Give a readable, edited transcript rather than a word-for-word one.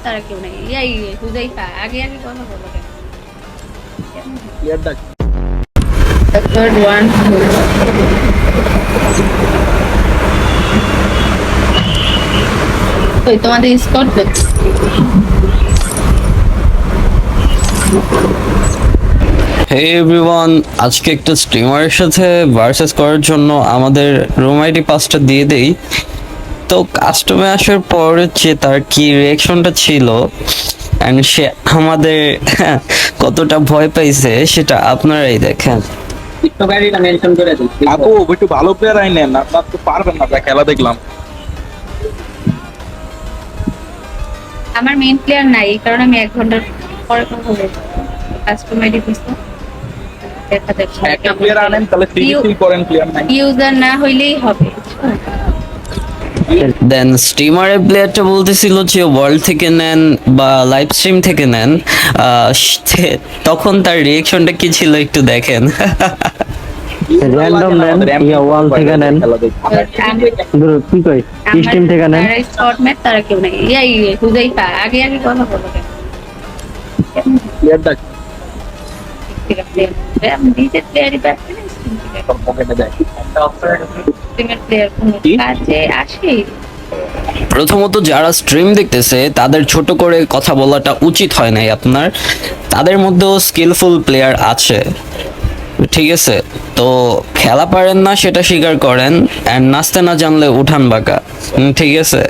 তারা কেউ নেই। এই হুজাইফা আগে আগে কথা বলো কেন? Third one. ওই তোমাদের স্কট হে এভরিওয়ান, আজকে একটা স্ট্রিমারের সাথে ভার্সেস করার জন্য আমাদের রুম আইডি পাসটা দিয়ে দেই। তো কাস্টমে আসার পর যে তার কি রিয়াকশনটা ছিল এন্ড সে আমাদের কতটা ভয় পাইছে সেটা আপনারাই দেখেন। টিকটকারীরা মেনশন করে দিই। আপু একটু ভালো প্লেয়ার আইনেন, আপনার তো পারবেন না, যা খেলা দেখলাম। আমার মেইন প্লেয়ার নাই, এই কারণে আমি 1 ঘন্টার পরে কথা বলবো। কাস্টমাইজ দিছো দেখা যাক। একটা প্লেয়ার আনেন তাহলে ফ্রি করেন, প্লেয়ার নাই। ইউজার না হইলেই হবে। দেন স্ট্রিমারের প্লেয়ারটা বলতেছিল যে ওয়ার্ল্ড থেকে নেন বা লাইভ স্ট্রিম থেকে নেন। তখন তার রিয়াকশনটা কি ছিল একটু দেখেন। র্যান্ডম নেন ইয়া ওয়াল থেকে নেন কি কই স্ট্রিম থেকে নেন স্পট ম্যাচ তারা কেউ নেই। এই হুজাইফা আগে আগে কথা বলো কেন? প্লেয়ারটা ঠিক আছে, আমি নিজের প্লেয়ারই পাচ্ছি না, পকেটে দেয়। স্ট্রিমের প্লেয়ার কোনো কাজে আসে? প্রথমত যারা স্ট্রিম দেখতেছে তাদের ছোট করে কথা বলাটা উচিত হয় নাই আপনার। তাদের মধ্যেও স্কিলফুল প্লেয়ার আছে, ঠিক আছে? তো খেলা পারেন না সেটা স্বীকার করেন, এন্ড নাচতে না জানলে উঠান বাঁকা, ঠিক আছে?